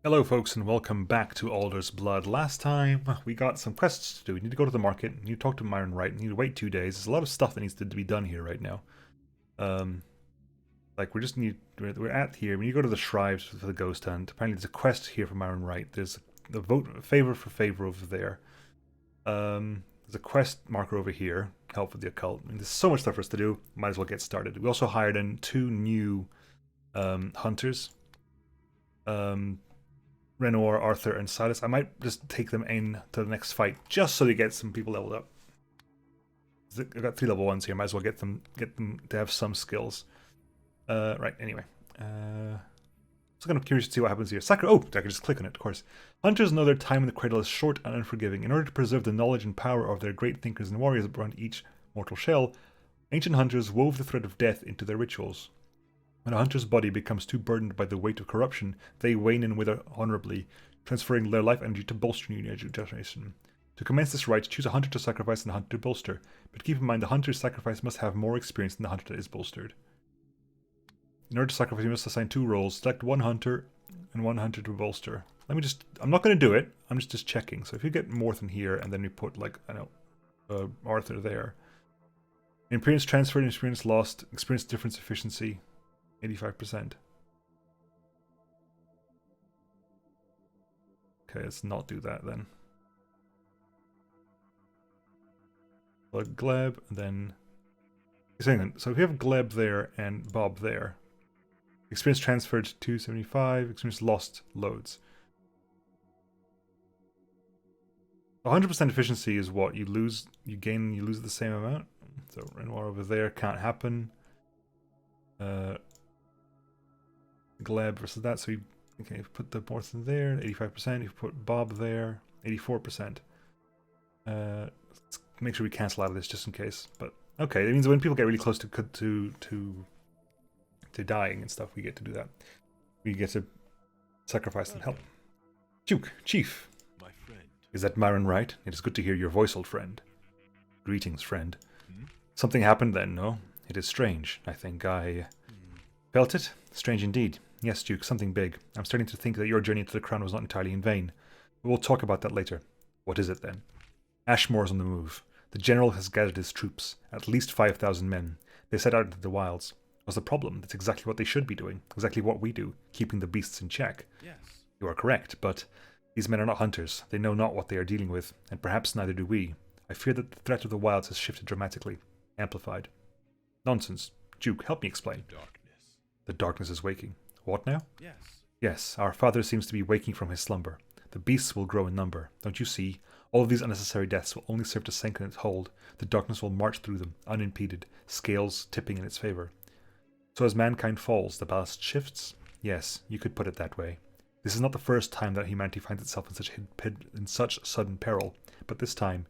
Hello folks and welcome back to Alder's Blood. Last time we got some quests to do. We need to go to the market, you need to talk to Myron Wright, you need to wait 2 days. There's a lot of stuff that needs to be done here right now. Like we're at here, we need to go to the Shrives for the Ghost Hunt. Apparently there's a quest here for Myron Wright. There's a vote favor for favor over there. There's a quest marker over here, help with the occult. I mean, there's so much stuff for us to do, might as well get started. We also hired in 2 new hunters. Renoir, Arthur, and Silas. I might just take them in to the next fight just so they get some people leveled up. I've got 3 level 1s here. Might as well get them to have some skills. Right. Anyway, so kind of curious to see what happens here. I can just click on it. Of course, hunters know their time in the cradle is short and unforgiving. In order to preserve the knowledge and power of their great thinkers and warriors around each mortal shell, ancient hunters wove the thread of death into their rituals. When a hunter's body becomes too burdened by the weight of corruption, they wane and wither honorably, transferring their life energy to bolster new generation. To commence this rite, choose a hunter to sacrifice and a hunter to bolster, but keep in mind the hunter's sacrifice must have more experience than the hunter that is bolstered. In order to sacrifice, you must assign 2 roles. Select 1 hunter and 1 hunter to bolster. I'm not going to do it, I'm just checking. So if you get Morthen here, and then we put, like, I don't know, Arthur there. Experience transferred, experience lost, experience difference efficiency. 85%. Okay, let's not do that then. Plug Gleb, and then... So if we have Gleb there and Bob there, experience transferred to 275, experience lost loads. 100% efficiency is what? You lose, you gain, and you lose the same amount? So Renoir over there can't happen. Gleb versus that, so you put the Morthen there, 85%, you put Bob there, 84%. Let's make sure we cancel out of this just in case. But okay, it means when people get really close to dying and stuff, we get to do that. We get to sacrifice and help. Duke, Chief. My friend. Is that Myron Wright? It is good to hear your voice, old friend. Greetings, friend. Something happened then, no? It is strange. I think I felt it. Strange indeed. Yes, Duke, something big. I'm starting to think that your journey to the crown was not entirely in vain. But we'll talk about that later. What is it then? Ashmore's on the move. The general has gathered his troops, at least 5,000 men. They set out into the wilds. What's the problem? That's exactly what they should be doing. Exactly what we do, keeping the beasts in check. Yes. You are correct, but these men are not hunters. They know not what they are dealing with, and perhaps neither do we. I fear that the threat of the wilds has shifted dramatically. Amplified. Nonsense. Duke, help me explain. Darkness. The darkness is waking. What now? Yes. Yes, our father seems to be waking from his slumber. The beasts will grow in number. Don't you see? All of these unnecessary deaths will only serve to strengthen its hold. The darkness will march through them, unimpeded, scales tipping in its favor. So as mankind falls, the ballast shifts? Yes, you could put it that way. This is not the first time that humanity finds itself in such sudden peril, but this time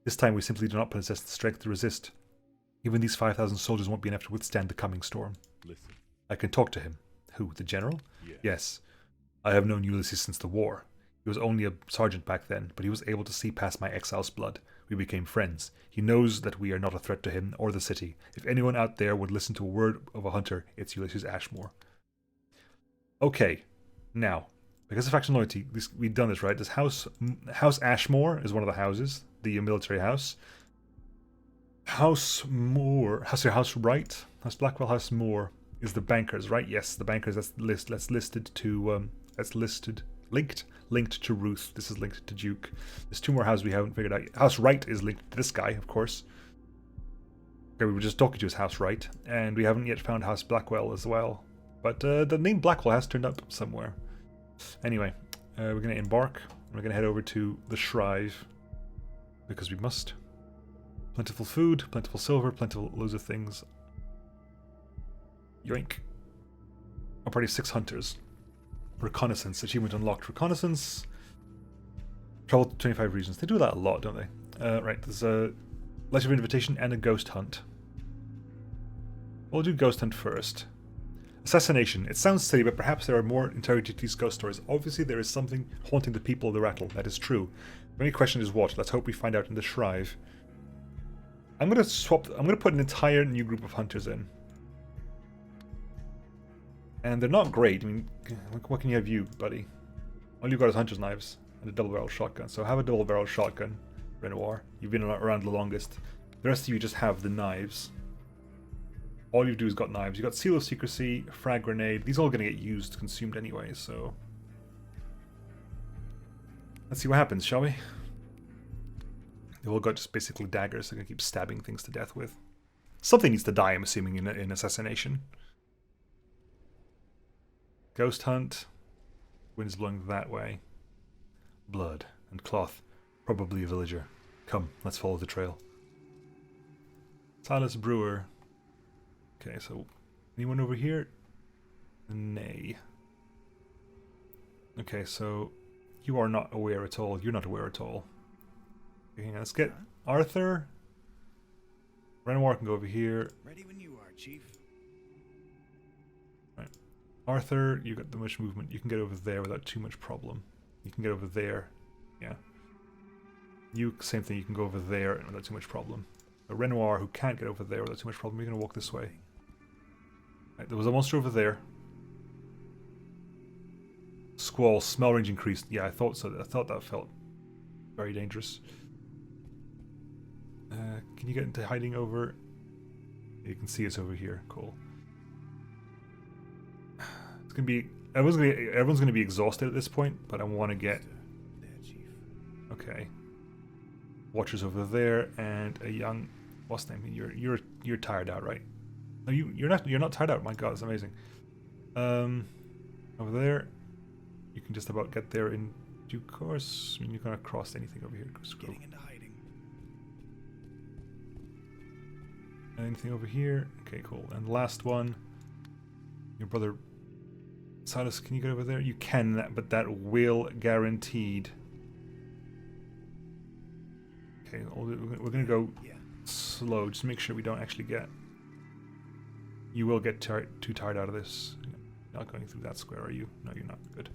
we simply do not possess the strength to resist. Even these 5,000 soldiers won't be enough to withstand the coming storm. Listen. I can talk to him. Who, the general? Yes. Yes. I have known Ulysses since the war. He was only a sergeant back then, but he was able to see past my exile's blood. We became friends. He knows that we are not a threat to him or the city. If anyone out there would listen to a word of a hunter, it's Ulysses Ashmore. Okay, now, because of faction loyalty, we've done this, right? This House Ashmore is one of the houses, the military house. House Wright, House Blackwell, House Moore is the bankers, right? Yes, the bankers. Linked to Ruth. This is linked to Duke. There's 2 more houses we haven't figured out. House Wright is linked to this guy, of course. Okay, we were just talking to his House Wright, and we haven't yet found House Blackwell as well. But the name Blackwell has turned up somewhere. Anyway, we're going to embark. We're going to head over to the Shrive, because we must. Plentiful food, plentiful silver, plentiful loads of things. Yoink. Already 6 hunters. Reconnaissance. Achievement unlocked. Reconnaissance. Travel to 25 regions. They do that a lot, don't they? Right, there's a letter of invitation and a ghost hunt. We'll do ghost hunt first. Assassination. It sounds silly, but perhaps there are more integrity to these ghost stories. Obviously, there is something haunting the people of the Rattle. That is true. The only question is what? Let's hope we find out in the Shrive. I'm going to put an entire new group of hunters in. And they're not great. I mean, what can you have, you, buddy? All you've got is hunter's knives and a double-barrel shotgun. So have a double-barrel shotgun, Renoir. You've been around the longest. The rest of you just have the knives. All you do is got knives. You got Seal of Secrecy, Frag Grenade. These are all going to get used, consumed anyway, so... Let's see what happens, shall we? They've all got just basically daggers they're going to keep stabbing things to death with. Something needs to die, I'm assuming, in assassination. Ghost Hunt. Wind's blowing that way. Blood and cloth. Probably a villager. Come, let's follow the trail. Silas Brewer. Okay, so anyone over here? Nay. Okay, so you are not aware at all. You're not aware at all. Okay, hang on, let's get Arthur. Renoir can go over here. Ready when you are, Chief. Right. Arthur, you got the much movement. You can get over there without too much problem. You can get over there. Yeah. You, same thing, you can go over there without too much problem. A Renoir who can't get over there without too much problem, you're going to walk this way. Right, there was a monster over there. Squall, smell range increased. Yeah, I thought so. I thought that felt very dangerous. Can you get into hiding over? You can see it's over here. Cool. It's gonna be everyone's gonna be exhausted at this point, but I want to get. Okay. Watchers over there and a young. What's the name? You're tired out, right? No, you're not tired out. My God, it's amazing. Over there, you can just about get there in due course. I mean, you're gonna cross anything over here. Scroll. Getting into hiding. Anything over here? Okay, cool. And last one, your brother Silas. Can you get over there? You can, but that will guaranteed. Okay, we're gonna go slow. Just make sure we don't actually get. You will get too tired out of this. You're not going through that square, are you? No, you're not. Good.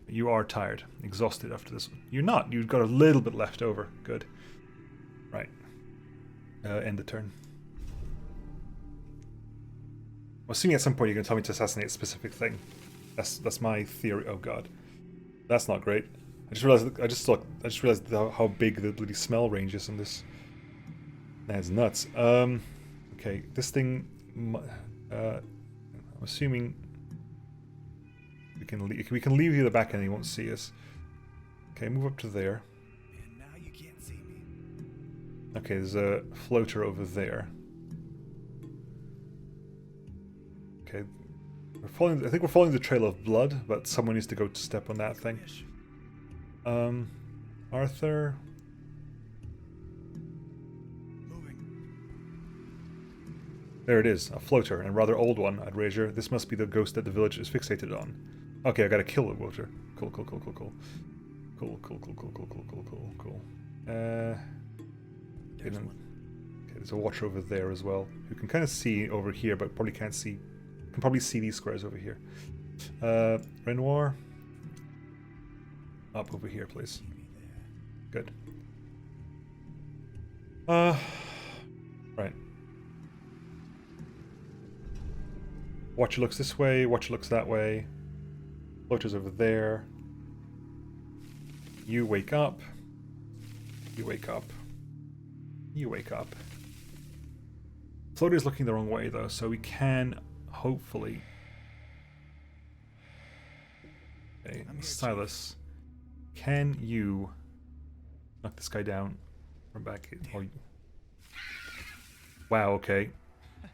You are tired, exhausted after this one. You're not. You've got a little bit left over. Good. Right. End the turn. I'm assuming at some point you're going to tell me to assassinate a specific thing. That's my theory. Oh God, that's not great. I just realized how big the bloody smell range is on this. That's nuts. Okay, this thing. I'm assuming we can leave you the back end. He won't see us. Okay, move up to there. And now you can't see me. Okay, there's a floater over there. Okay, I think we're following the trail of blood, but someone needs to go to step on that thing. Arthur. Moving. There it is, a floater, and a rather old one, I'd wager. This must be the ghost that the village is fixated on. Okay, I gotta kill the floater. Cool. There's one. Okay, there's a watcher over there as well, who can kind of see over here, but probably can't see. Can probably see these squares over here. Renoir. Up over here, please. Good. Right. Watcher looks this way, Watcher looks that way. Floater's over there. You wake up. You wake up. You wake up. Floater's looking the wrong way though, so we can hopefully... Okay, Silas. Can you knock this guy down from back here? Oh, wow, okay. I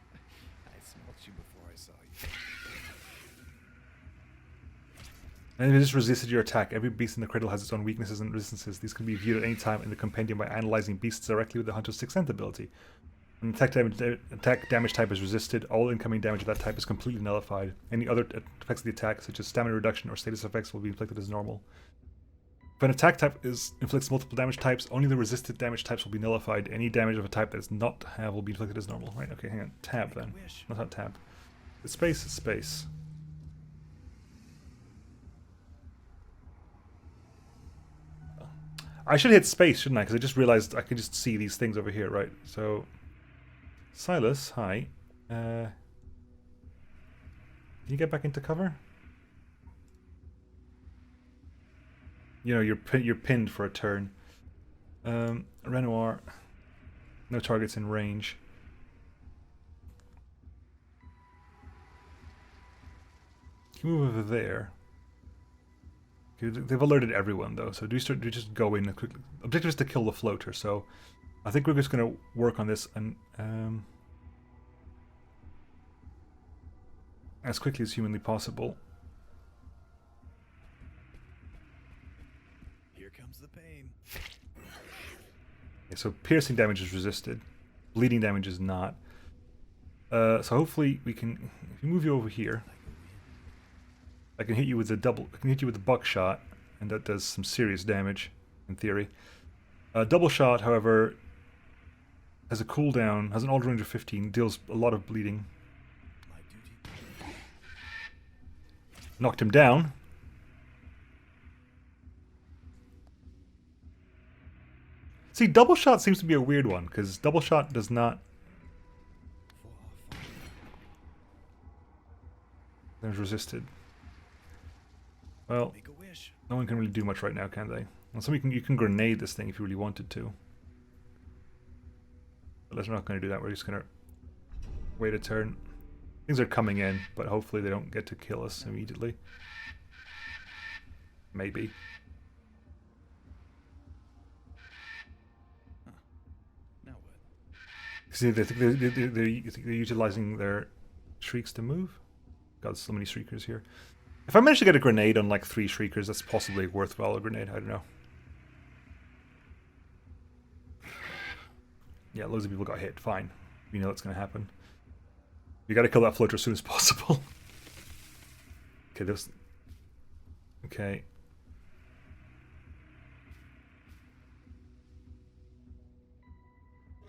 smelled you before I saw you. And it just resisted your attack. Every beast in the cradle has its own weaknesses and resistances. These can be viewed at any time in the compendium by analyzing beasts directly with the Hunter's Sixth Sense ability. When attack damage type is resisted, all incoming damage of that type is completely nullified. Any other effects of the attack, such as stamina reduction or status effects, will be inflicted as normal. If an attack type inflicts multiple damage types, only the resisted damage types will be nullified. Any damage of a type that does not have will be inflicted as normal. Right, okay, hang on. Tab then. Not tab. It's space, it's space. I should hit space, shouldn't I? Because I just realized I can just see these things over here, right? So, Silas, hi. Can you get back into cover? You know, you're pinned for a turn. Renoir. No targets in range. You can move over there. Okay, they've alerted everyone though, so do just go in and quickly. Objective is to kill the floater, so I think we're just going to work on this and as quickly as humanly possible. Here comes the pain. Okay, so piercing damage is resisted, bleeding damage is not. So hopefully we can. If we move you over here, I can hit you with the I can hit you with the buckshot, and that does some serious damage in theory. Double shot, however, has a cooldown, has an Alder range of 15, deals a lot of bleeding. My duty. Knocked him down. See, double shot seems to be a weird one, because double shot does not... There's resisted. Well, Make a wish. no one can really do much right now, can they? Well, you can grenade this thing if you really wanted to. But we're not going to do that. We're just going to wait a turn. Things are coming in, but hopefully they don't get to kill us immediately. Maybe. Now what? See, they think they're utilizing their shrieks to move. God, so many shriekers here. If I manage to get a grenade on like 3 shriekers, that's possibly worthwhile. A grenade, I don't know. Yeah, loads of people got hit. Fine. You know what's going to happen. You got to kill that floater as soon as possible. Okay, this. Okay.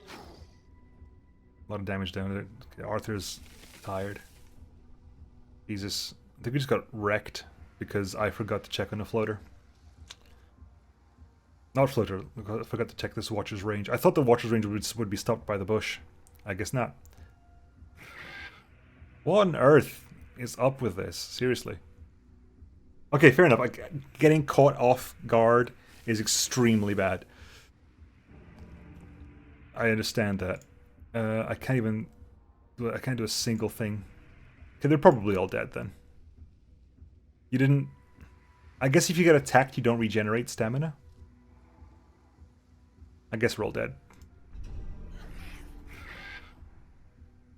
A lot of damage down there. Okay, Arthur's tired. Jesus. I think we just got wrecked because I forgot to check on the floater. Not floater. I forgot to check this watcher's range. I thought the watcher's range would be stopped by the bush. I guess not. What on earth is up with this? Seriously. Okay, fair enough. Getting caught off guard is extremely bad. I understand that. I can't do a single thing. Okay, they're probably all dead then. You didn't... I guess if you get attacked, you don't regenerate stamina. I guess we're all dead.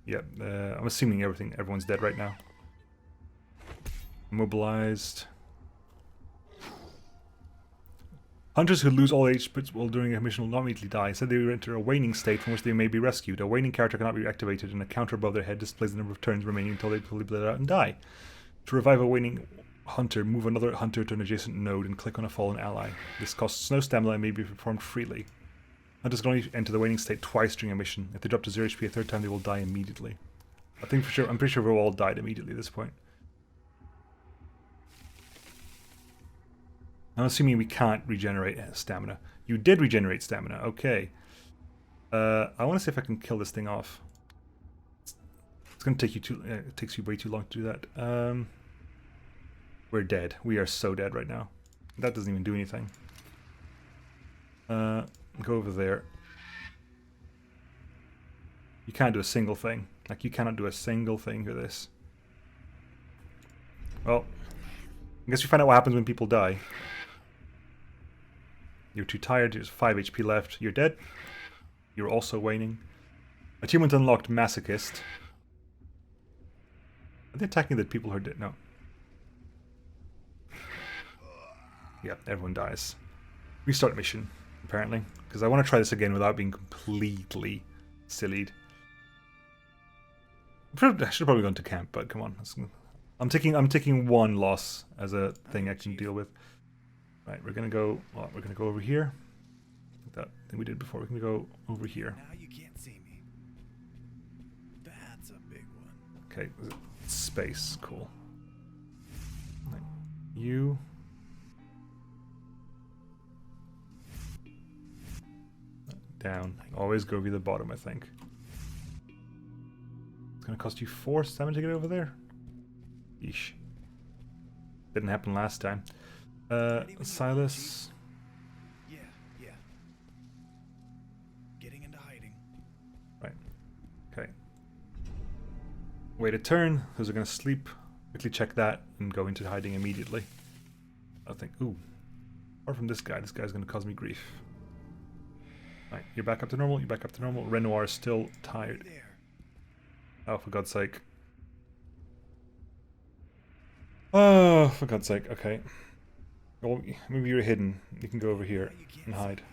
Yeah, I'm assuming everyone's dead right now. Immobilized. Hunters who lose all HP while during a mission will not immediately die. Instead, they will enter a waning state from which they may be rescued. A waning character cannot be activated, and a counter above their head displays the number of turns remaining until they fully bleed out and die. To revive a waning hunter, move another hunter to an adjacent node and click on a fallen ally. This costs no stamina and may be performed freely. Hunters can only enter the waning state twice during a mission. If they drop to 0 HP a third time, they will die immediately. I'm pretty sure we've all died immediately at this point. I'm assuming we can't regenerate stamina. You did regenerate stamina, okay. I want to see if I can kill this thing off. It's going to take you it takes you way too long to do that. We're dead. We are so dead right now. That doesn't even do anything. Go over there. You can't do a single thing. Like, you cannot do a single thing with this. Well, I guess we find out what happens when people die. You're too tired, there's 5 HP left. You're dead. You're also waning. Achievement unlocked, Masochist. Are they attacking the people who are dead? No. Yeah, everyone dies. Restart mission, apparently. Because I want to try this again without being completely sillied. I should have probably gone to camp, but come on. I'm taking one loss as a thing I can deal with. Right, we're gonna go. Well, we're gonna go over here. That thing we did before. We're gonna go over here. Now you can't see me. That's a big one. Okay, space, cool. Right. You. Down. Always go via the bottom, I think. It's gonna cost you 4 stamina to get over there. Yeesh. Didn't happen last time. Silas. Yeah, yeah. Getting into hiding. Right. Okay. Wait a turn. Those are gonna sleep. Quickly check that and go into hiding immediately. I think. Ooh. Apart from this guy's gonna cause me grief. Right, you're back up to normal. You're back up to normal. Renoir is still tired. There. Oh, for God's sake. Oh, for God's sake. Okay. Well, maybe you're hidden. You can go over here and hide.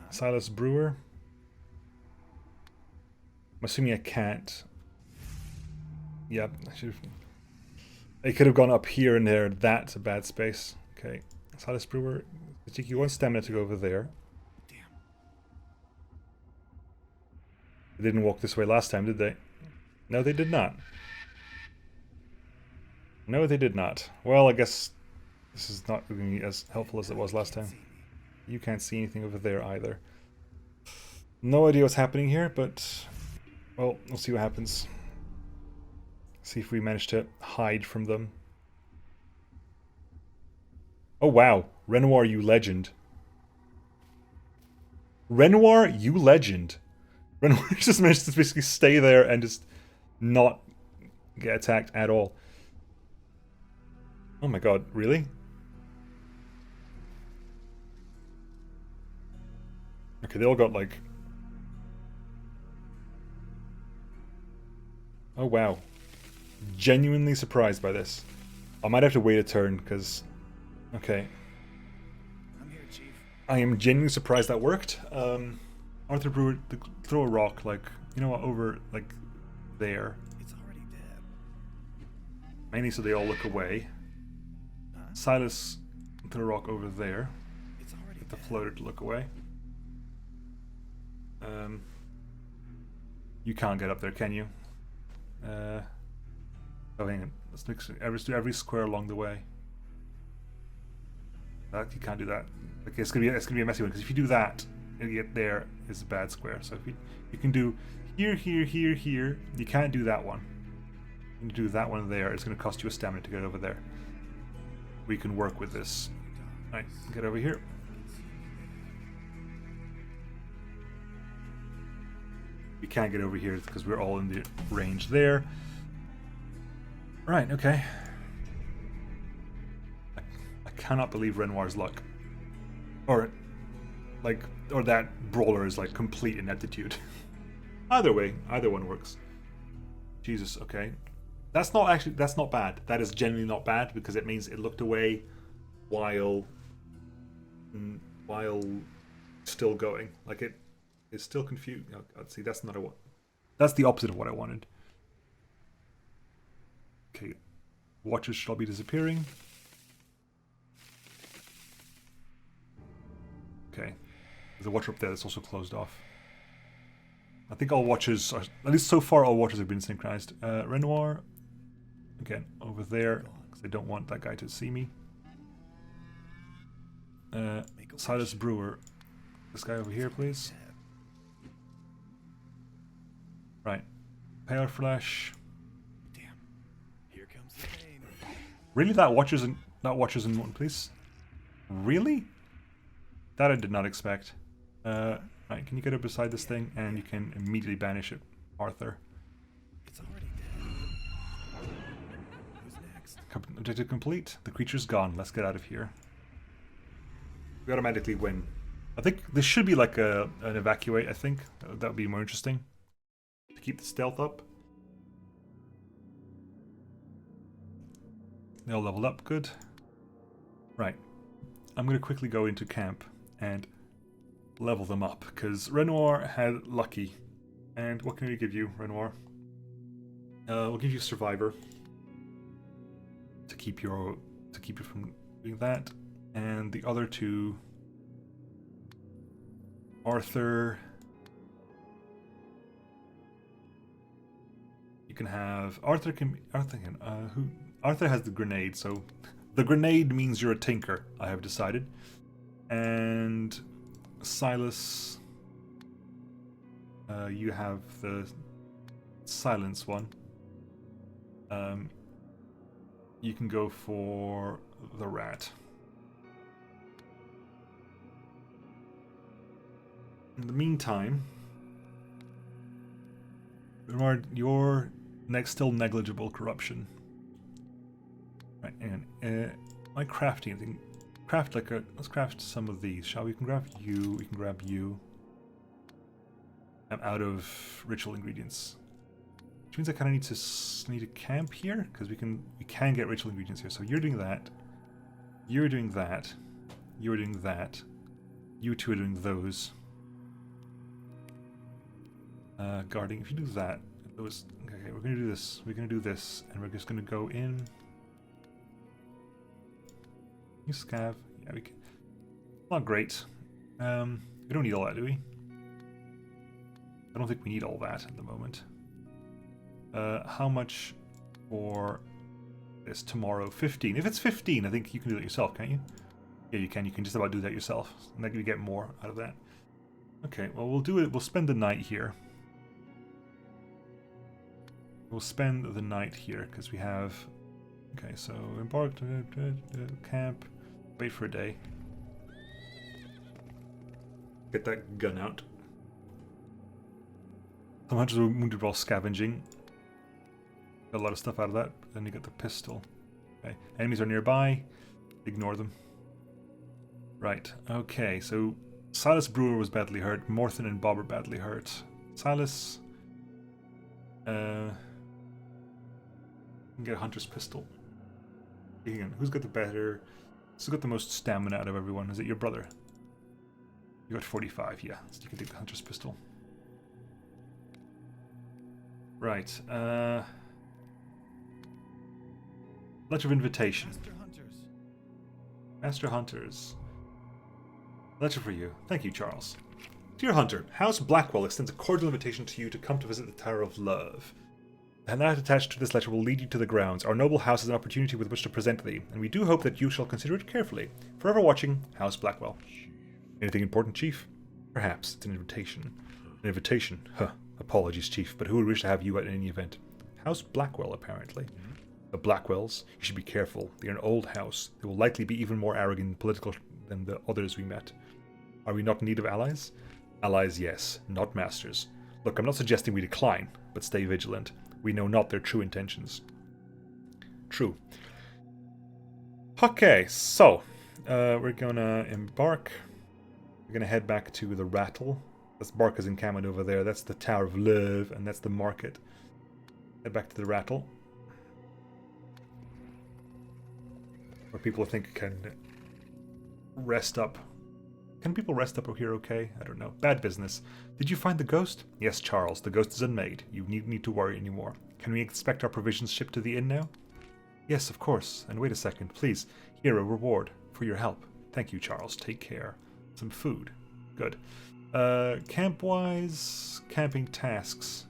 Silas Brewer. I'm assuming I can't. Yep. I could have gone up here and there. That's a bad space. Okay. Silas Brewer. It took you 1 stamina to go over there. Damn. They didn't walk this way last time, did they? No, they did not. No, they did not. Well, I guess this is not going to be as helpful as it was last time. You can't see anything over there either. No idea what's happening here, but... well, we'll see what happens. See if we manage to hide from them. Oh wow, Renoir, you legend. Renoir, you legend. Renoir just managed to basically stay there and just not get attacked at all. Oh my god, really? Okay, they all got like... oh wow. Genuinely surprised by this. I might have to wait a turn, because... okay. I'm here, Chief. I am genuinely surprised that worked. Arthur Brewer, throw a rock, like, you know what, over, like, there. It's already dead. Mainly so they all look away. Silas, throw a rock over there. It's already Get the dead. floater to look away. You can't get up there, can you? Oh, hang on. Let's mix every square along the way. That you can't do that. Okay, it's gonna be a messy one because if you do that, you get there is a bad square. So if you can do here, here, here, here. You can't do that one. You can do that one there. It's gonna cost you a stamina to get over there. We can work with this. All right, get over here. We can't get over here because we're all in the range there. Right, okay. I cannot believe Renoir's luck. Or that Brawler is like complete ineptitude. Either way, either one works. Jesus, okay. That's not bad. That is genuinely not bad because it means it looked away while still going. Like it's still confused. Oh, God, see, that's not a one. That's the opposite of what I wanted. Okay, watchers shall be disappearing. Okay, there's a watcher up there that's also closed off. I think all watchers are, at least so far, all watchers have been synchronized. Renoir, again, over there, because I don't want that guy to see me. Silas Brewer, this guy over here, please. Right, Pale Flash. Damn. Here comes the pain. Really, that watchers in one, please. Really? That I did not expect. Right, can you get up beside this thing and you can immediately banish it, Arthur. It's already dead. Who's next? Objective complete. The creature's gone. Let's get out of here. We automatically win. I think this should be like an evacuate, I think. That would be more interesting. To keep the stealth up. They all leveled up. Good. Right. I'm going to quickly go into camp and level them up, because Renoir had lucky. And what can we give you, Renoir? We'll give you Survivor to keep you from doing that, and the other two, Arthur. You can have Arthur. Arthur has the grenade, so the grenade means you're a tinker. I have decided, and Silas, you have the silence one. You can go for the rat. In the meantime, Bernard, you're still negligible corruption. Right, and my crafting thing. Craft like a. Let's craft some of these, shall we? We can grab you. We can grab you. I'm out of ritual ingredients, which means I kind of need to camp here because we can get ritual ingredients here. So you're doing that. You're doing that. You're doing that. You two are doing those. Guarding. If you do that, those. Okay, we're gonna do this. We're gonna do this, and we're just gonna go in. You scav. Yeah, we can. Not great. We don't need all that, do we? I don't think we need all that at the moment. How much for this tomorrow? 15. If it's 15, I think you can do that yourself, can't you? Yeah, you can. You can just about do that yourself. And then you get more out of that. Okay, well, we'll do it. We'll spend the night here. We'll spend the night here because we have... Okay, so embark, camp, wait for a day. Get that gun out. Some hunters were wounded while scavenging. Got a lot of stuff out of that. Then you get the pistol. Okay, enemies are nearby. Ignore them. Right, okay, so Silas Brewer was badly hurt. Morthen and Bob are badly hurt. Silas... can get a hunter's pistol. Again, who's got the better... Who's got the most stamina out of everyone? Is it your brother? You got 45, yeah. So you can take the hunter's pistol. Right, Letter of Invitation. Master Hunters. Master Hunters. Letter for you. Thank you, Charles. Dear Hunter, House Blackwell extends a cordial invitation to you to come to visit the Tower of Love. The handout attached to this letter will lead you to the grounds. Our noble house is an opportunity with which to present thee, and we do hope that you shall consider it carefully. Forever watching, House Blackwell. Anything important, Chief? Perhaps. It's an invitation. An invitation? Huh. Apologies, Chief, but who would wish to have you at any event? House Blackwell, apparently. The Blackwells? You should be careful. They are an old house. They will likely be even more arrogant and political than the others we met. Are we not in need of allies? Allies, yes. Not masters. Look, I'm not suggesting we decline, but stay vigilant. We know not their true intentions. True. Okay, so we're gonna embark. We're gonna head back to the Rattle. That's Barca's encampment over there. That's the Tower of Love, and that's the market. Head back to the Rattle, where people I think can rest up. Can people rest up here okay? I don't know. Bad business. Did you find the ghost? Yes, Charles. The ghost is unmade. You needn't need to worry anymore. Can we expect our provisions shipped to the inn now? Yes, of course. And wait a second. Please, here a reward for your help. Thank you, Charles. Take care. Some food. Good. Camp-wise, camping tasks.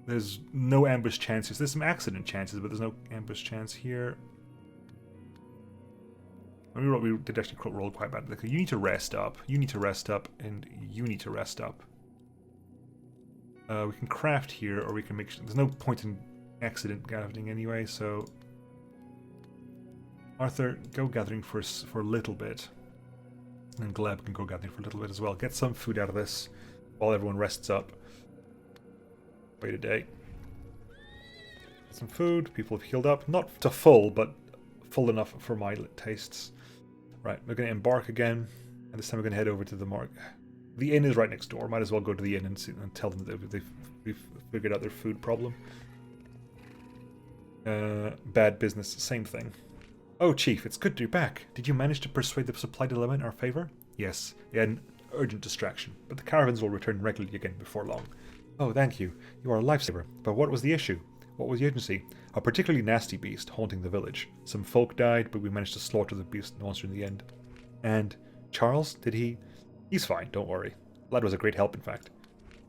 There's no ambush chances. There's some accident chances, but there's no ambush chance here. We did actually roll quite bad. You need to rest up. You need to rest up, and you need to rest up. We can craft here, or we can make... There's no point in accident gathering anyway, so... Arthur, go gathering for a little bit. And Gleb can go gathering for a little bit as well. Get some food out of this while everyone rests up. Wait a day. Get some food. People have healed up. Not to full, but full enough for my tastes. Right, we're going to embark again, and this time we're going to head over to the market. The inn is right next door. Might as well go to the inn and tell them that they've figured out their food problem. Bad business, same thing. Oh, Chief, it's good you're back. Did you manage to persuade the supply dilemma in our favor? Yes, they had an urgent distraction, but the caravans will return regularly again before long. Oh, thank you. You are a lifesaver. But what was the issue? What was the urgency? A particularly nasty beast haunting the village. Some folk died, but we managed to slaughter the beast monster in the end. And Charles, did he? He's fine, don't worry. Lad was a great help, in fact.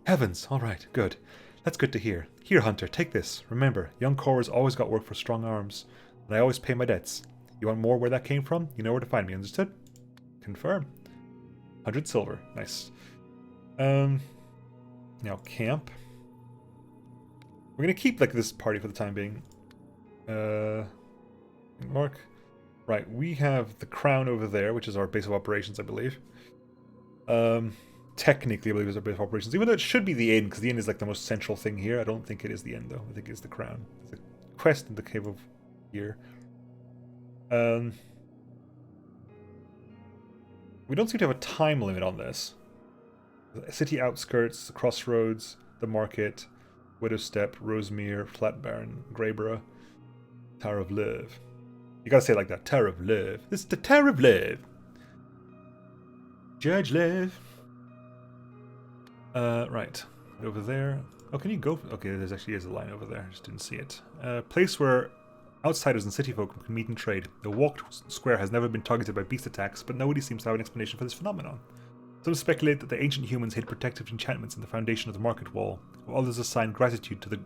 Heavens, all right, good. That's good to hear. Here, Hunter, take this. Remember, young Cora's always got work for strong arms, and I always pay my debts. You want more where that came from? You know where to find me, understood? Confirm. 100 silver, nice. Now camp. We're gonna keep like this party for the time being. Mark. Right, we have the crown over there, which is our base of operations, I believe. Technically, I believe it's our base of operations, even though it should be the inn, because the inn is like the most central thing here. I don't think it is the inn, though. I think it's the crown. It's a quest in the Cave of Year. We don't seem to have a time limit on this. The city outskirts, the crossroads, the market, Widow's Step, Rosemere, Flatbarn, Greyborough, Tower of Love. You gotta say it like that. Tower of Love. This is the Tower of Love. Judge Love. Right. Over there. Oh, can you go? Okay, there's actually is a line over there. I just didn't see it. Place where outsiders and city folk can meet and trade. The walked square has never been targeted by beast attacks, but nobody seems to have an explanation for this phenomenon. Some speculate that the ancient humans hid protective enchantments in the foundation of the market wall, while others assign gratitude to the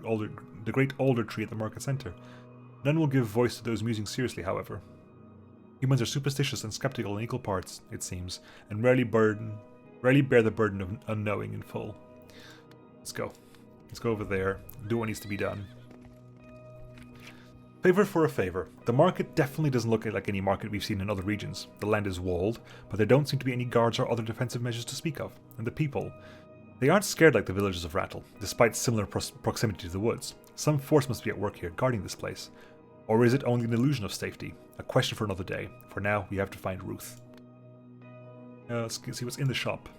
great alder tree at the market center. None will give voice to those musings seriously, however. Humans are superstitious and skeptical in equal parts, it seems, and rarely bear the burden of unknowing in full. Let's go. Let's go over there, do what needs to be done. Favor for a favor. The market definitely doesn't look like any market we've seen in other regions. The land is walled, but there don't seem to be any guards or other defensive measures to speak of. And the people, they aren't scared like the villagers of Rattle, despite similar proximity to the woods. Some force must be at work here, guarding this place. Or is it only an illusion of safety? A question for another day. For now, we have to find Ruth. Let's see what's in the shop.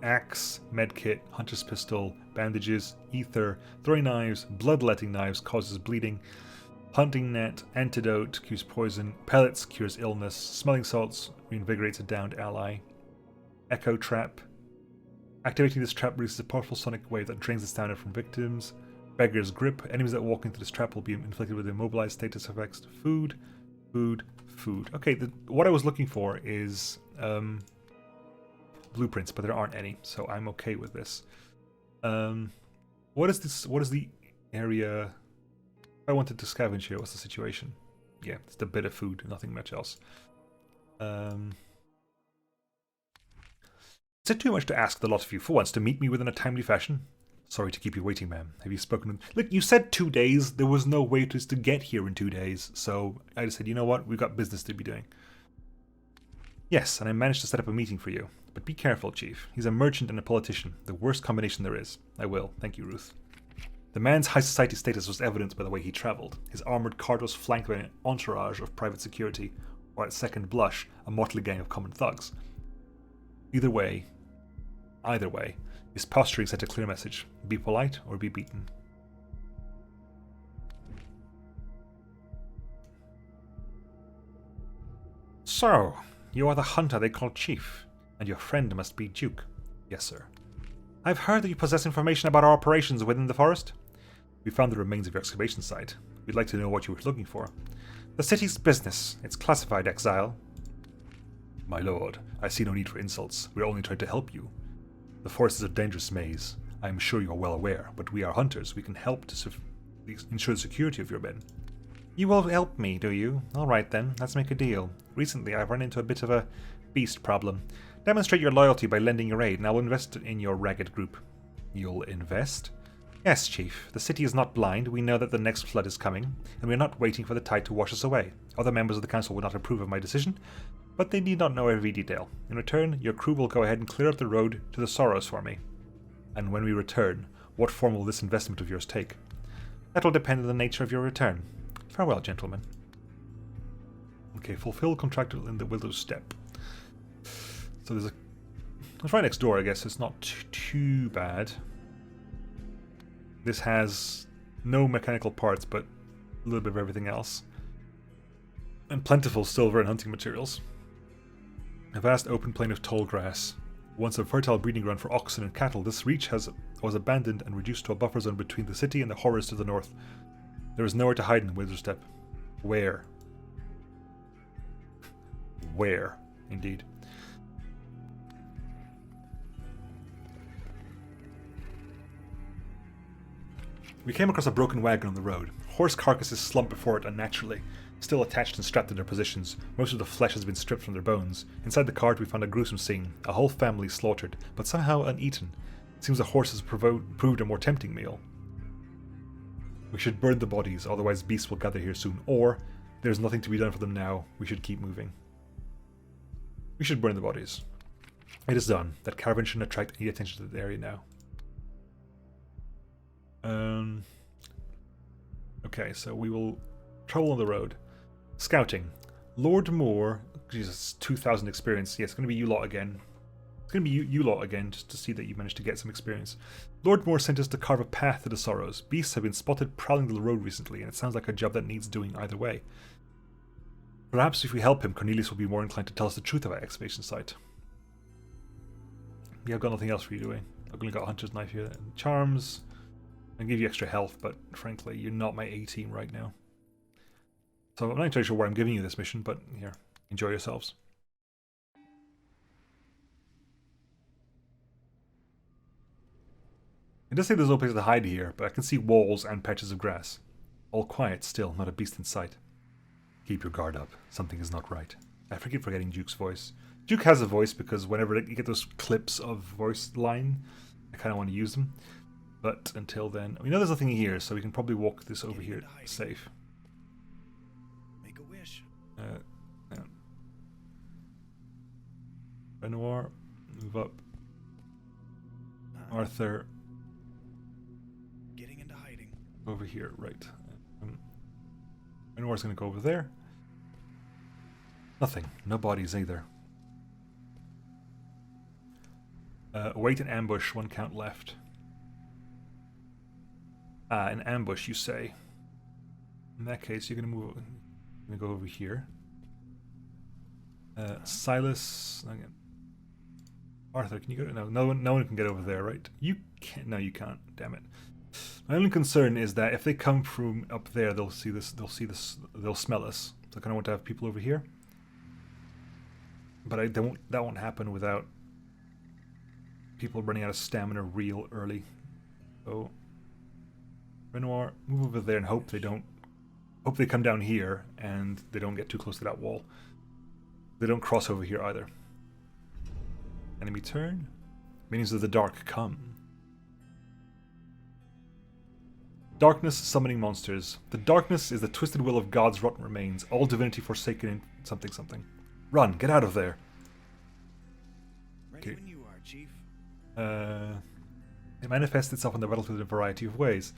Axe, medkit, hunter's pistol, bandages, ether, throwing knives, bloodletting knives causes bleeding, hunting net, antidote, cures poison, pellets, cures illness, smelling salts, reinvigorates a downed ally, echo trap. Activating this trap releases a powerful sonic wave that drains the stamina from victims. Beggar's Grip. Enemies that walk into this trap will be inflicted with immobilized status effects. Food, food, food. Okay, what I was looking for is blueprints, but there aren't any, so I'm okay with this. What is this? What is the area? If I wanted to scavenge here, what's the situation? Yeah, it's the bit of food, nothing much else. Is it too much to ask the lot of you for once to meet me within a timely fashion? Sorry to keep you waiting, ma'am. Have you spoken with... Look, you said 2 days. There was no way to get here in 2 days. So I just said, you know what? We've got business to be doing. Yes, and I managed to set up a meeting for you. But be careful, Chief. He's a merchant and a politician. The worst combination there is. I will. Thank you, Ruth. The man's high society status was evident by the way he traveled. His armored cart was flanked by an entourage of private security, or at second blush, a motley gang of common thugs. Either way, his posturing sent a clear message. Be polite or be beaten. So, you are the hunter they call Chief, and your friend must be Duke. Yes, sir. I've heard that you possess information about our operations within the forest. We found the remains of your excavation site. We'd like to know what you were looking for. The city's business. It's classified, exile. My lord, I see no need for insults. We're only trying to help you. The forest is a dangerous maze. I am sure you are well aware, but we are hunters. We can help to ensure the security of your men. You will help me, do you? Alright then, let's make a deal. Recently, I've run into a bit of a beast problem. Demonstrate your loyalty by lending your aid, and I will invest in your ragged group. You'll invest? Yes, Chief. The city is not blind. We know that the next flood is coming, and we are not waiting for the tide to wash us away. Other members of the council would not approve of my decision, but they need not know every detail. In return, your crew will go ahead and clear up the road to the Sorrows for me. And when we return, what form will this investment of yours take? That will depend on the nature of your return. Farewell, gentlemen. Okay, fulfill contractual in the Widow's Step. So there's a... It's right next door, I guess. It's not too bad. This has no mechanical parts, but a little bit of everything else. And plentiful silver and hunting materials. A vast open plain of tall grass. Once a fertile breeding ground for oxen and cattle, this reach was abandoned and reduced to a buffer zone between the city and the horrors to the north. There is nowhere to hide in Widow's Step. Where? Where, indeed. We came across a broken wagon on the road. Horse carcasses slumped before it unnaturally. Still attached and strapped in their positions, most of the flesh has been stripped from their bones. Inside the cart we found a gruesome scene, a whole family slaughtered, but somehow uneaten. It seems the horses proved a more tempting meal. We should burn the bodies, otherwise beasts will gather here soon. Or, there's nothing to be done for them now. We should keep moving. We should burn the bodies. It is done. That caravan shouldn't attract any attention to the area now. Okay, so we will travel on the road. Scouting. Lord Moore. Jesus, 2,000 experience. Yeah, it's going to be you lot again. It's going to be you lot again, just to see that you managed to get some experience. Lord Moore sent us to carve a path to the Sorrows. Beasts have been spotted prowling the road recently, and it sounds like a job that needs doing either way. Perhaps if we help him, Cornelius will be more inclined to tell us the truth about excavation site. Yeah, I've got nothing else for you, do I? I've only got a hunter's knife here. And charms. I can give you extra health, but frankly, you're not my A-team right now. So I'm not entirely sure why I'm giving you this mission, but here, enjoy yourselves. It does say there's no place to hide here, but I can see walls and patches of grass. All quiet still, not a beast in sight. Keep your guard up. Something is not right. I keep forgetting Duke's voice. Duke has a voice because whenever you get those clips of voice line, I kind of want to use them. But until then, we know there's nothing here, so we can probably walk this over here safe. Make a wish. Yeah. Renoir, move up. Arthur. Getting into hiding. Over here, right. Renoir's going to go over there. Nothing. No bodies either. Await an ambush. 1 count left. An ambush, you say. In that case, you're going to move. Going to go over here. Silas. Again. Arthur, can you go? No, no one can get over there, right? You can't. No, you can't. Damn it. My only concern is that if they come from up there, they'll see this. They'll see this. They'll smell us. So I kind of want to have people over here. But I don't. That won't happen without people running out of stamina real early. So Renoir, move over there and hope they don't. Hope they come down here and they don't get too close to that wall. They don't cross over here either. Enemy turn. Meanings of the dark come. Darkness summoning monsters. The darkness is the twisted will of God's rotten remains, all divinity forsaken in something something. Run, get out of there. Ready when you are, Chief. It manifests itself on the battlefield in a variety of ways.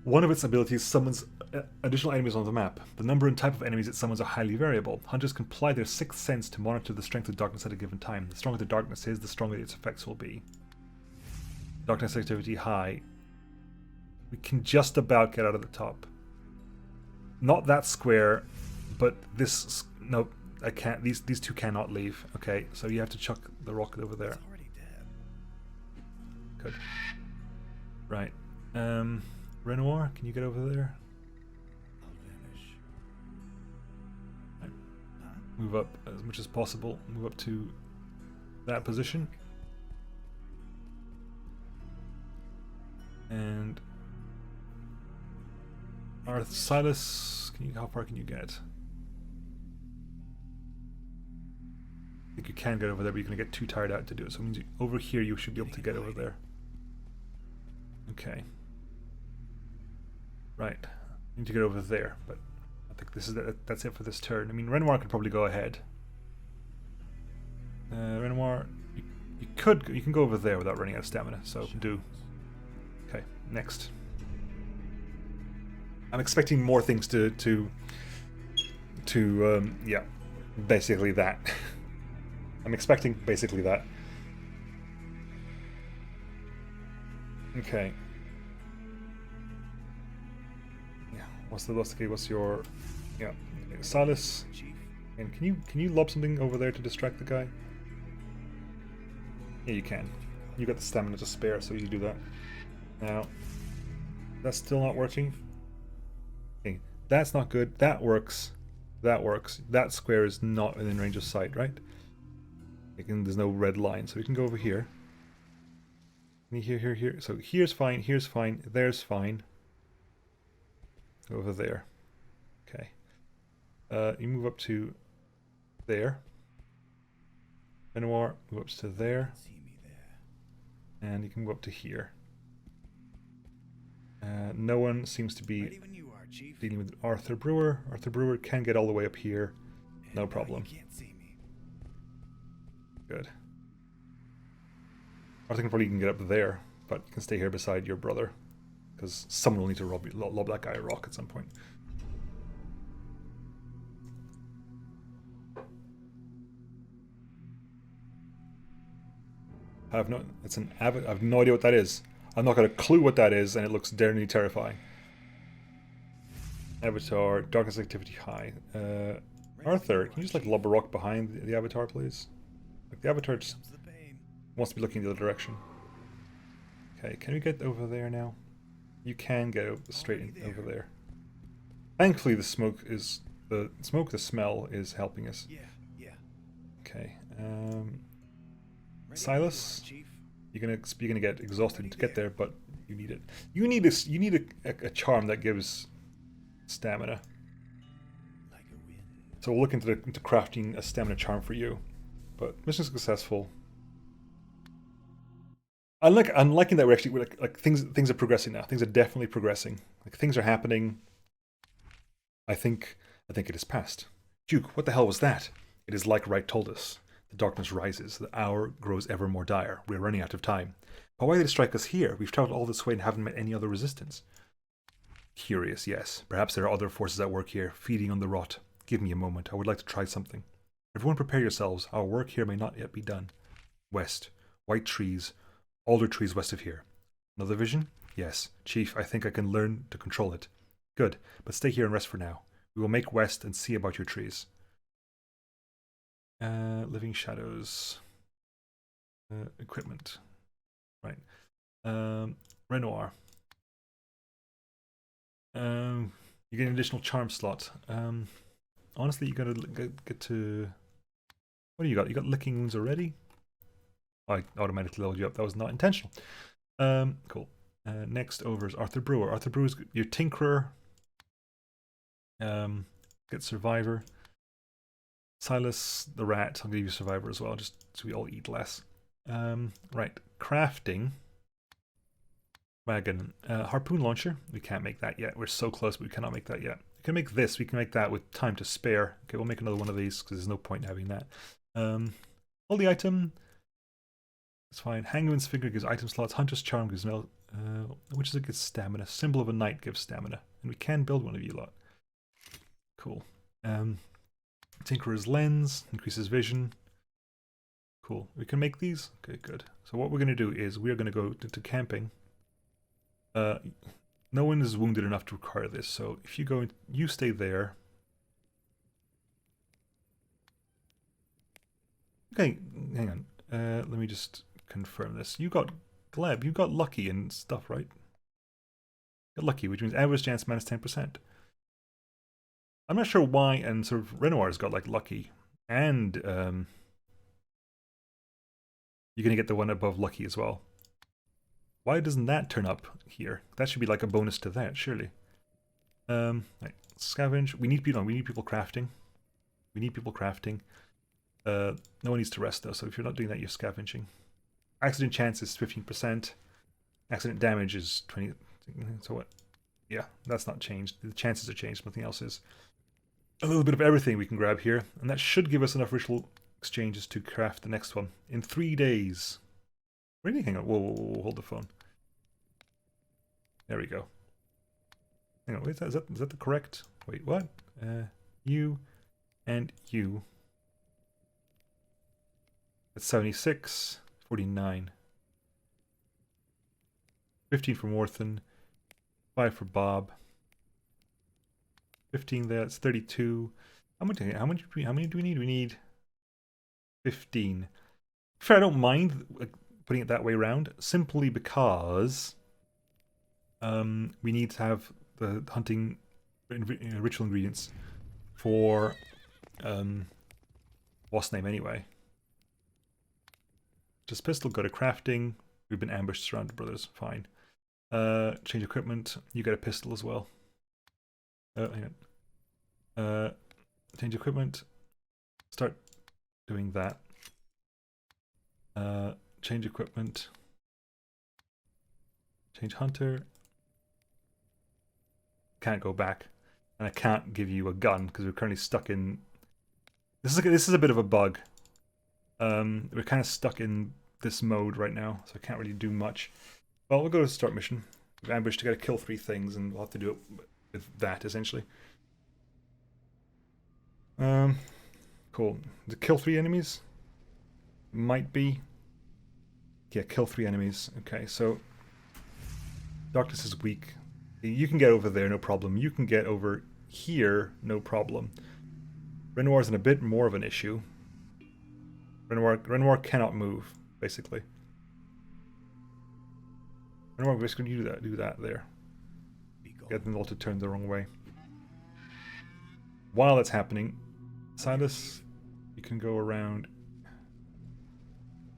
One of its abilities summons additional enemies on the map. The number and type of enemies it summons are highly variable. Hunters can apply their sixth sense to monitor the strength of darkness at a given time. The stronger the darkness is, the stronger its effects will be. Darkness activity high. We can just about get out of the top. Not that square, but this... No, I can't. These two cannot leave. Okay, so you have to chuck the rocket over there. It's already dead. Good. Right. Renoir, can you get over there? I'll vanish. Right. Move up as much as possible. Move up to that position. And Silas, how far can you get? I think you can get over there, but you're going to get too tired out to do it. So it means over here you should be able to get over there. Okay. Right. You need to get over there, but I think that's it for this turn. I mean, Renoir could probably go ahead. Renoir, you can go over there without running out of stamina, so do. Okay, next. I'm expecting more things to yeah, basically that. I'm expecting basically that. Okay. Yeah. What's your yeah? Silas. And can you lob something over there to distract the guy? Yeah, you can. You got the stamina to spare, so you do that. Now, that's still not working. Okay, that's not good. That works. That works. That square is not within range of sight, right? There's no red line, so we can go over here. Here. So here's fine, there's fine. Over there. Okay. You move up to there. Renoir, move up to there. See me there. And you can go up to here. No one seems to be Ready when you are, Chief. dealing with Arthur Brewer. Arthur Brewer can get all the way up here. And No now problem. You can't see me. Good. Arthur can probably get up there, but you can stay here beside your brother. Because someone will need to lob that guy a rock at some point. I have no idea what that is. I've not got a clue what that is, and it looks daringly terrifying. Avatar, darkness activity high. Arthur, can you just like lob a rock behind the avatar, please? Like the avatar just Comes the pain. wants to be looking the other direction. Okay, can we get over there now? You can get straight over there. Thankfully, the smell is helping us. Yeah. Okay. Ready Silas, when you are, Chief. you're gonna get exhausted to get there, but you need it. You need a charm that gives stamina. Like a wind. So we'll look into crafting a stamina charm for you. But mission successful. I'm liking that we're like things are progressing now. Things are definitely progressing. Like things are happening. I think it is past. Duke, what the hell was that? It is like Wright told us. The darkness rises. The hour grows ever more dire. We're running out of time. But why did it strike us here? We've traveled all this way and haven't met any other resistance. Curious, yes. Perhaps there are other forces at work here, feeding on the rot. Give me a moment. I would like to try something. Everyone prepare yourselves. Our work here may not yet be done. West. White trees. Alder trees west of here. Another vision? Yes. Chief, I think I can learn to control it. Good. But stay here and rest for now. We will make west and see about your trees. Living shadows. Equipment. Right. Renoir. You get an additional charm slot. Honestly, you gotta get to... What do you got? You got licking wounds already? I automatically leveled you up. That was not intentional. Cool. Next over is Arthur Brewer. Arthur Brewer's your Tinkerer. Get Survivor. Silas the Rat. I'll give you Survivor as well, just so we all eat less. Right. Crafting. Wagon. Harpoon launcher. We can't make that yet. We're so close, but we cannot make that yet. We can make this. We can make that with time to spare. Okay, we'll make another one of these because there's no point in having that. Hold the item. That's fine. Hangman's Finger gives item slots. Hunter's Charm gives which is a good stamina. Symbol of a Knight gives stamina. And we can build one of you lot. Cool. Tinkerer's Lens increases vision. Cool. We can make these? Okay, good. So what we're going to do is we're going to go to camping. No one is wounded enough to require this, so if you go, you stay there. Okay, hang on. Let me just confirm this. You got Gleb, you got lucky and stuff, right? You got lucky, which means average chance minus 10%. I'm not sure why, and sort of Renoir's got like lucky, and you're gonna get the one above lucky as well. Why doesn't that turn up here? That should be like a bonus to that, surely. Right. Scavenge. We need people crafting. We need people crafting. No one needs to rest though, so if you're not doing that, you're scavenging. Accident chance is 15%. Accident damage is 20. So what? Yeah, that's not changed. The chances are changed, nothing else is. A little bit of everything we can grab here, and that should give us enough ritual exchanges to craft the next one. In 3 days. Really? Hang on. Whoa, hold the phone. There we go. Hang on, wait, is that the correct? Wait, what? You and you. That's 76, 49. 15 for Morthen, 5 for Bob. 15 there, that's 32. How many do we need? We need 15. Fair, I don't mind putting it that way around, simply because we need to have the hunting ritual ingredients for what's name anyway. Just pistol, go to crafting. We've been ambushed, surrounded, brothers. Fine. Change equipment. You get a pistol as well. Hang on. Change equipment. Start doing that. Change equipment. Change hunter. can't go back. And I can't give you a gun because we're currently stuck in... This is a bit of a bug. We're kind of stuck in this mode right now, so I can't really do much. Well, we'll go to start mission. We've ambushed to kill 3 things, and we'll have to do it with that, essentially. Cool. To kill 3 enemies? Might be. Yeah, kill 3 enemies. Okay, so... Darkness is weak. You can get over there, no problem. You can get over here, no problem. Renoir's in a bit more of an issue. Renoir cannot move, basically. Renoir basically do that there. Get them all to turn the wrong way. While that's happening, Silas, you can go around.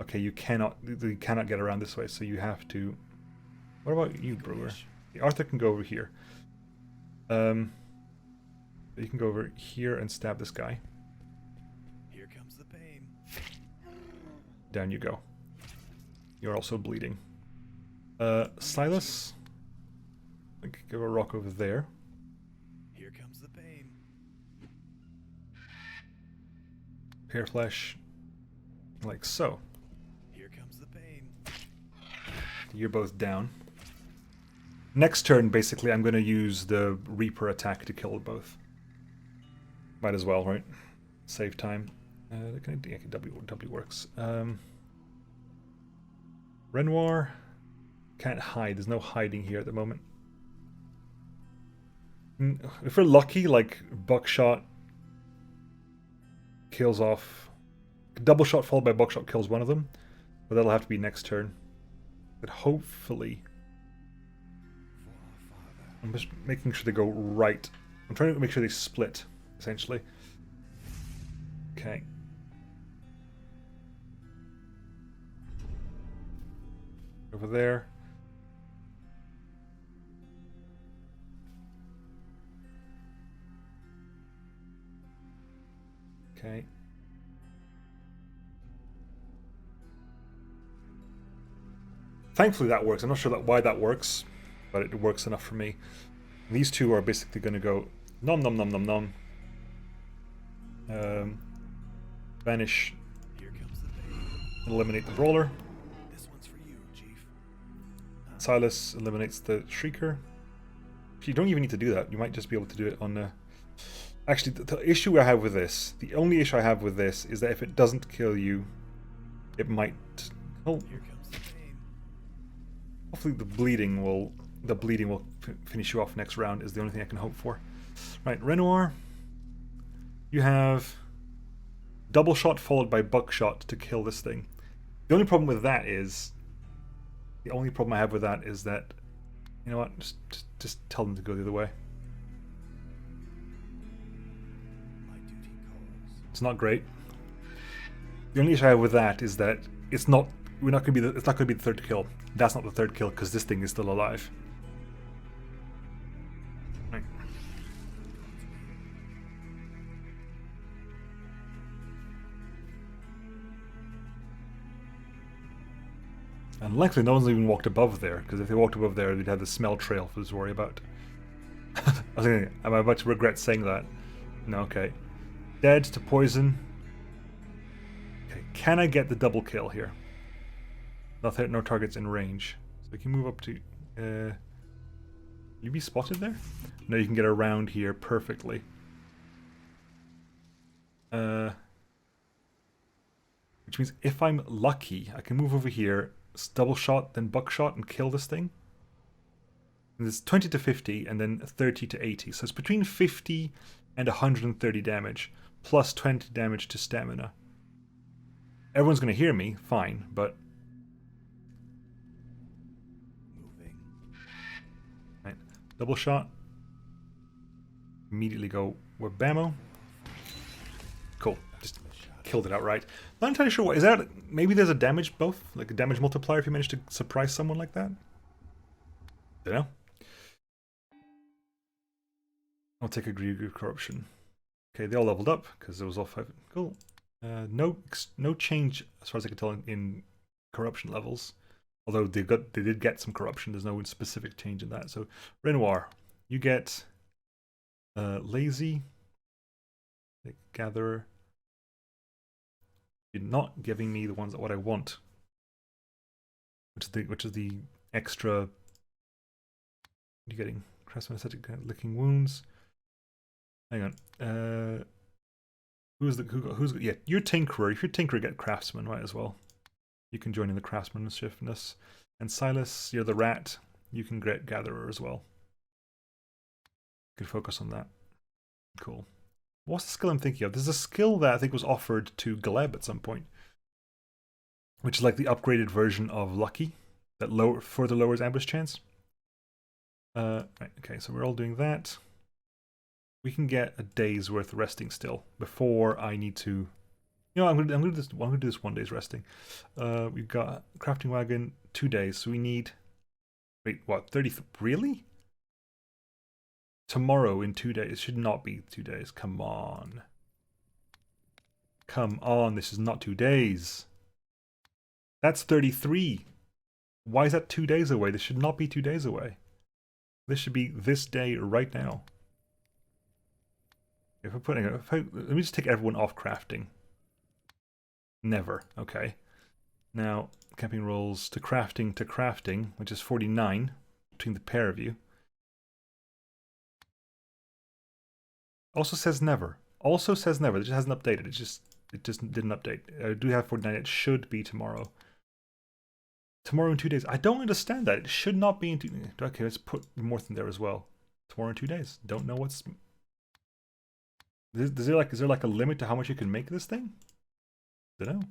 Okay, you cannot get around this way, so you have to. What about you, Brawler? Arthur can go over here. You can go over here and stab this guy. Here comes the pain. Down you go. You're also bleeding. Silas, give a rock over there. Here comes the pain. Hair flesh, like so. Here comes the pain. You're both down. Next turn, basically, I'm going to use the Reaper attack to kill both. Might as well, right? Save time. W works. Renoir can't hide. There's no hiding here at the moment. If we're lucky, like buckshot kills off. Double shot followed by buckshot kills one of them, but that'll have to be next turn. But hopefully, I'm just making sure they go right. I'm trying to make sure they split, essentially. Okay. Over there. Okay. Thankfully that works. I'm not sure why that works, but it works enough for me. These two are basically going to go nom nom nom nom nom. Vanish. Here comes the pain. Eliminate the Brawler. This one's for you, Chief. Silas eliminates the Shrieker. You don't even need to do that. You might just be able to do it on the... Actually, the issue I have with this, the only issue I have with this is that if it doesn't kill you, it might... Oh, Here comes the pain. hopefully the bleeding will finish you off next round is the only thing I can hope for. Right, Renoir, you have double shot followed by buckshot to kill this thing. The only problem with that is... The only problem I have with that is that... You know what? Just tell them to go the other way. My duty calls. It's not great. The only issue I have with that is that it's not going to be the third kill. That's not the third kill because this thing is still alive. Right. And luckily no one's even walked above there, because if they walked above there they'd have the smell trail for us to worry about. I was thinking, am I about to regret saying that? No, okay. Dead to poison. Okay, can I get the double kill here? No targets in range. So we can move up to... you be spotted there? No, you can get around here perfectly. Which means if I'm lucky, I can move over here, double shot, then buckshot, and kill this thing. And it's 20 to 50, and then 30 to 80. So it's between 50 and 130 damage, plus 20 damage to stamina. Everyone's going to hear me, fine, but... Moving. Right. Double shot. Immediately go with Bamo. Cool. Just killed it outright. Not entirely sure what... Is that... Maybe there's a damage buff? Like a damage multiplier if you manage to surprise someone like that? Don't know. I'll take a Griegu corruption. Okay, they all leveled up because it was all 5. Cool. No change as far as I can tell in corruption levels. Although they did get some corruption. There's no specific change in that. So Renoir, you get Lazy. Gatherer. You're not giving me the ones that what I want. Which is the extra. What are you getting? Craftsman aesthetic licking wounds. Hang on. Who's yeah, you're Tinkerer. If you're Tinkerer, get Craftsman, might as well. You can join in the craftsmanshipness. And Silas, you're the rat. You can get Gatherer as well. Could focus on that. Cool. What's the skill I'm thinking of? There's a skill that I think was offered to Gleb at some point, which is like the upgraded version of Lucky that further lowers ambush chance. Right, okay, so we're all doing that. We can get a day's worth of resting still before I need to. You know, I'm gonna do this 1 day's resting. We've got crafting wagon 2 days, so we need. Wait, what? 30? Really? Tomorrow in 2 days. It should not be 2 days. Come on. Come on, this is not 2 days. That's 33. Why is that 2 days away? This should not be 2 days away. This should be this day right now. Let me just take everyone off crafting. Never. Okay. Now, camping rolls to crafting, which is 49 between the pair of you. Also says never. Also says never. It just hasn't updated. It just didn't update. I do have 49. It should be tomorrow. Tomorrow in 2 days. I don't understand that. It should not be in 2 days. Okay, let's put more than there as well. Tomorrow in 2 days. Don't know what's. Is there like a limit to how much you can make this thing? Don't know.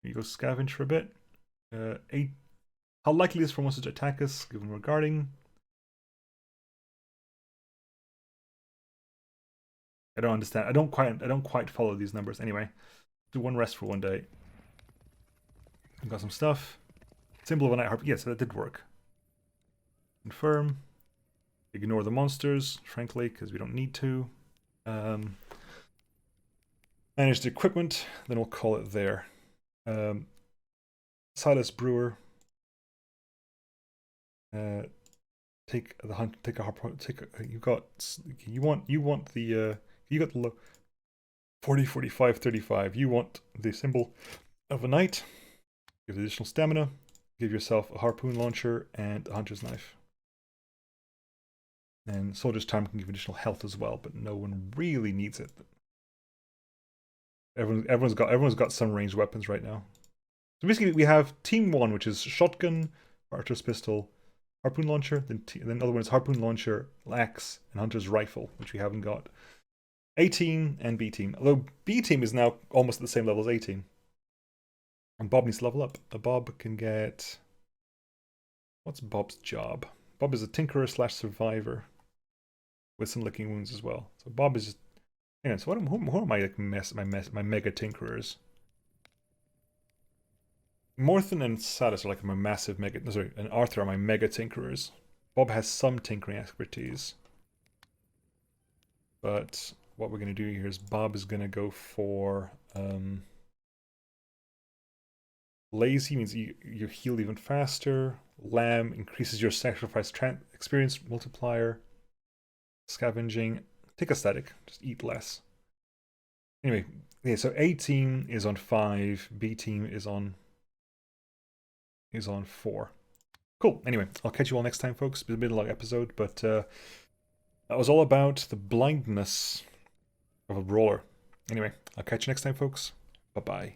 You go scavenge for a bit. 8. How likely is for monsters to attack us? Given we're guarding. I don't understand. I don't quite follow these numbers. Anyway, do 1 rest for 1 day. I've got some stuff. Symbol of a night harp. Yes, that did work. Confirm. Ignore the monsters, frankly, because we don't need to. Manage the equipment, then we'll call it there. Silas Brewer. Take the hunt. Take a harp. You got the 40, 45, 35. You want the symbol of a knight. Give additional stamina. Give yourself a harpoon launcher and a hunter's knife. And soldier's charm can give additional health as well, but no one really needs it. Everyone's got some ranged weapons right now. So basically, we have team 1, which is shotgun, archer's pistol, harpoon launcher. Then the other one is harpoon launcher, axe, and hunter's rifle, which we haven't got. A team and B team. Although B team is now almost at the same level as A team. And Bob needs to level up. Bob can get. What's Bob's job? Bob is a tinkerer / survivor with some licking wounds as well. So Bob is just. Hang on, so who are my my mega tinkerers? Morthen and Salas are like my massive mega. No, sorry, and Arthur are my mega tinkerers. Bob has some tinkering expertise. But what we're going to do here is Bob is going to go for. Lazy means you heal even faster. Lamb increases your sacrifice experience multiplier. Scavenging. Take a static. Just eat less. Anyway, yeah, so A team is on 5. B team is on 4. Cool. Anyway, I'll catch you all next time, folks. It's been a long episode, but that was all about the blindness of a brawler. Anyway, I'll catch you next time, folks. Bye-bye.